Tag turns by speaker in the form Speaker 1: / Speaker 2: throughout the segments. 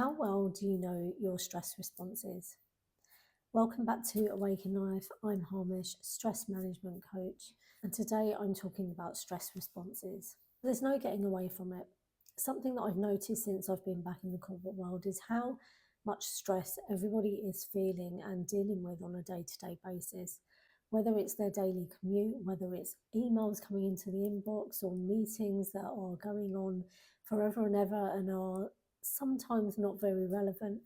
Speaker 1: How well do you know your stress responses? Welcome back to Awaken Life. I'm Harmish, stress management coach, and today I'm talking about stress responses. There's no getting away from it. Something that I've noticed since I've been back in the corporate world is how much stress everybody is feeling and dealing with on a day to day basis. Whether it's their daily commute, whether it's emails coming into the inbox, or meetings that are going on forever and ever and are sometimes not very relevant.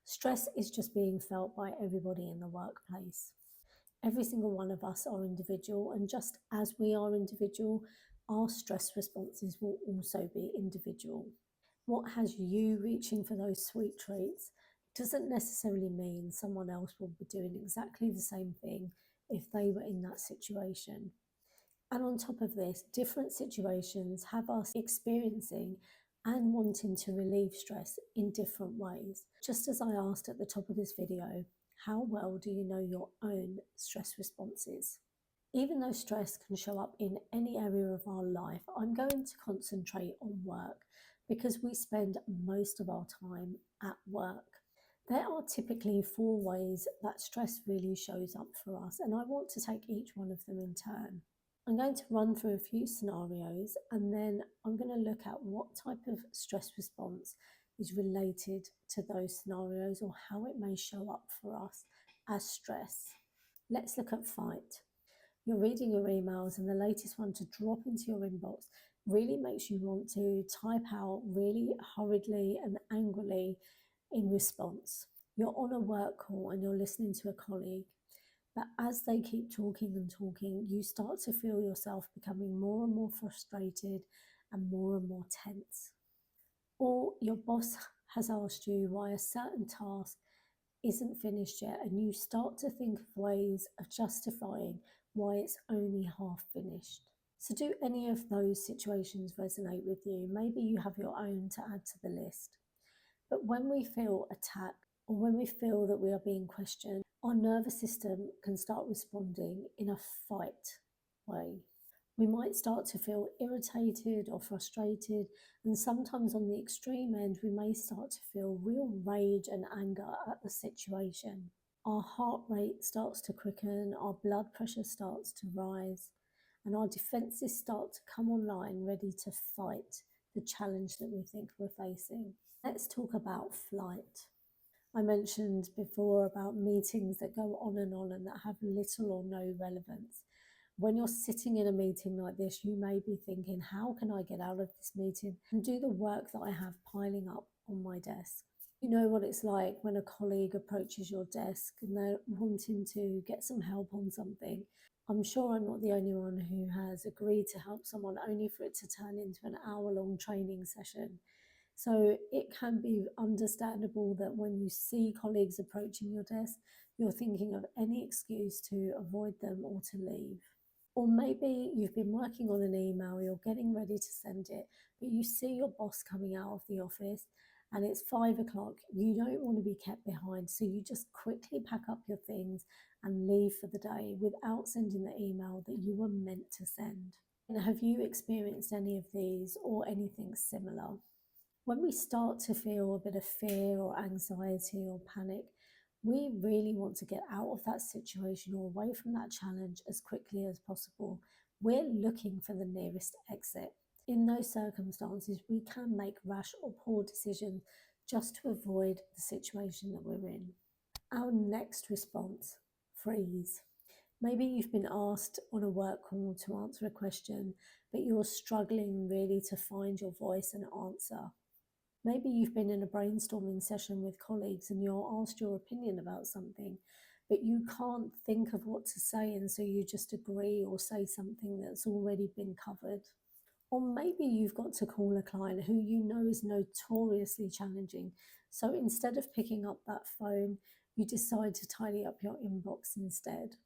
Speaker 1: Stress is just being felt by everybody in the workplace. Every single one of us are individual, and just as we are individual, our stress responses will also be individual. What has you reaching for those sweet treats doesn't necessarily mean someone else will be doing exactly the same thing if they were in that situation. And on top of this, different situations have us experiencing and wanting to relieve stress in different ways. Just as I asked at the top of this video, how well do you know your own stress responses? Even though stress can show up in any area of our life, I'm going to concentrate on work because we spend most of our time at work. There are typically four ways that stress really shows up for us, and I want to take each one of them in turn. I'm going to run through a few scenarios and then I'm going to look at what type of stress response is related to those scenarios or how it may show up for us as stress. Let's look at fight. You're reading your emails and the latest one to drop into your inbox really makes you want to type out really hurriedly and angrily in response. You're on a work call and you're listening to a colleague, but as they keep talking and talking, you start to feel yourself becoming more and more frustrated and more tense. Or your boss has asked you why a certain task isn't finished yet, and you start to think of ways of justifying why it's only half finished. So, do any of those situations resonate with you? Maybe you have your own to add to the list. But when we feel attacked or when we feel that we are being questioned, our nervous system can start responding in a fight way. We might start to feel irritated or frustrated, and sometimes on the extreme end, we may start to feel real rage and anger at the situation. Our heart rate starts to quicken, our blood pressure starts to rise, and our defenses start to come online ready to fight the challenge that we think we're facing. Let's talk about flight. I mentioned before about meetings that go on and that have little or no relevance. When you're sitting in a meeting like this, you may be thinking, how can I get out of this meeting and do the work that I have piling up on my desk? You know what it's like when a colleague approaches your desk and they're wanting to get some help on something. I'm sure I'm not the only one who has agreed to help someone only for it to turn into an hour-long training session. So it can be understandable that when you see colleagues approaching your desk, you're thinking of any excuse to avoid them or to leave. Or maybe you've been working on an email, you're getting ready to send it, but you see your boss coming out of the office and it's 5 o'clock. You don't want to be kept behind, so you just quickly pack up your things and leave for the day without sending the email that you were meant to send. And have you experienced any of these or anything similar? When we start to feel a bit of fear or anxiety or panic, we really want to get out of that situation or away from that challenge as quickly as possible. We're looking for the nearest exit. In those circumstances, we can make rash or poor decisions just to avoid the situation that we're in. Our next response, freeze. Maybe you've been asked on a work call to answer a question, but you're struggling really to find your voice and answer. Maybe you've been in a brainstorming session with colleagues and you're asked your opinion about something, but you can't think of what to say, and so you just agree or say something that's already been covered. Or maybe you've got to call a client who you know is notoriously challenging. So instead of picking up that phone, you decide to tidy up your inbox instead.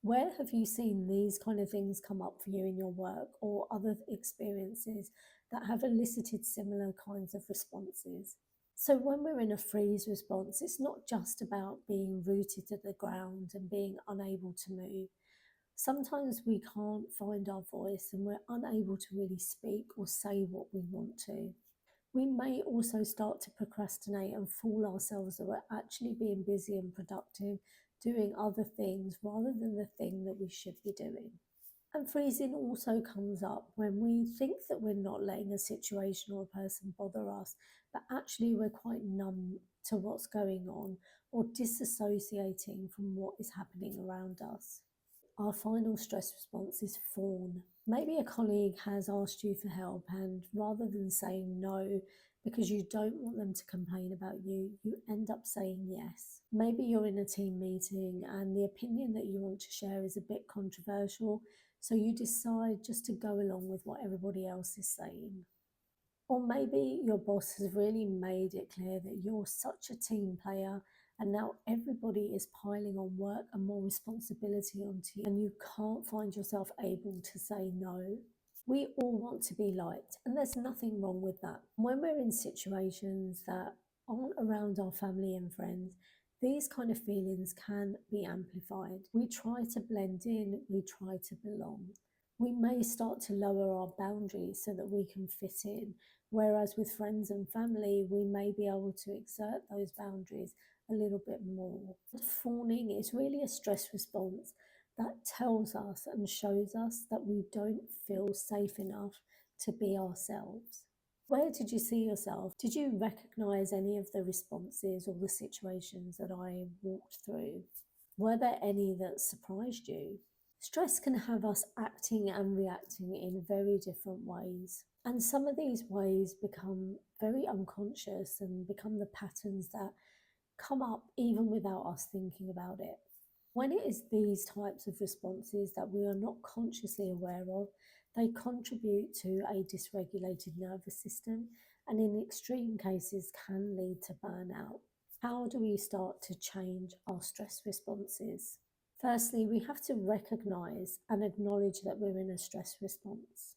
Speaker 1: Where have you seen these kind of things come up for you in your work or other experiences that have elicited similar kinds of responses? So when we're in a freeze response, it's not just about being rooted to the ground and being unable to move. Sometimes we can't find our voice and we're unable to really speak or say what we want to. We may also start to procrastinate and fool ourselves that we're actually being busy and productive, doing other things rather than the thing that we should be doing. And freezing also comes up when we think that we're not letting a situation or a person bother us, but actually we're quite numb to what's going on or disassociating from what is happening around us. Our final stress response is fawn. Maybe a colleague has asked you for help, and rather than saying no because you don't want them to complain about you, you end up saying yes. Maybe you're in a team meeting and the opinion that you want to share is a bit controversial, so you decide just to go along with what everybody else is saying. Or maybe your boss has really made it clear that you're such a team player and now everybody is piling on work and more responsibility onto you, and you can't find yourself able to say no. We all want to be liked, and there's nothing wrong with that. When we're in situations that aren't around our family and friends, these kind of feelings can be amplified. We try to blend in, we try to belong. We may start to lower our boundaries so that we can fit in, whereas with friends and family, we may be able to exert those boundaries a little bit more. Fawning is really a stress response that tells us and shows us that we don't feel safe enough to be ourselves. Where did you see yourself? Did you recognize any of the responses or the situations that I walked through? Were there any that surprised you? Stress can have us acting and reacting in very different ways. And some of these ways become very unconscious and become the patterns that come up even without us thinking about it. When it is these types of responses that we are not consciously aware of, they contribute to a dysregulated nervous system and in extreme cases can lead to burnout. How do we start to change our stress responses? Firstly, we have to recognize and acknowledge that we're in a stress response.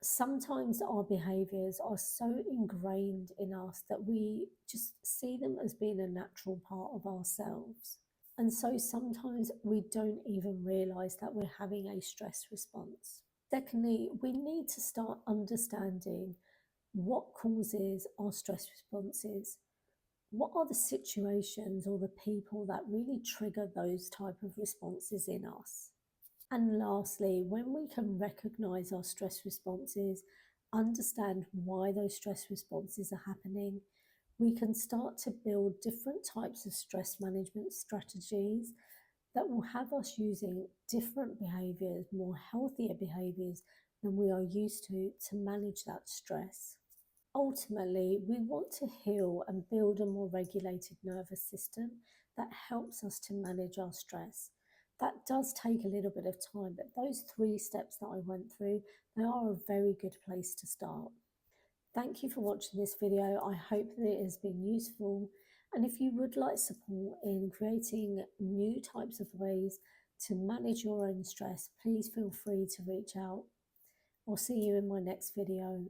Speaker 1: Sometimes our behaviors are so ingrained in us that we just see them as being a natural part of ourselves. And so sometimes we don't even realize that we're having a stress response. Secondly, we need to start understanding what causes our stress responses. What are the situations or the people that really trigger those type of responses in us? And lastly, when we can recognize our stress responses, understand why those stress responses are happening, we can start to build different types of stress management strategies that will have us using different behaviors, more healthier behaviors than we are used to manage that stress. Ultimately, we want to heal and build a more regulated nervous system that helps us to manage our stress. That does take a little bit of time, but those 3 steps that I went through, they are a very good place to start. Thank you for watching this video. I hope that it has been useful. And if you would like support in creating new types of ways to manage your own stress, please feel free to reach out. I'll see you in my next video.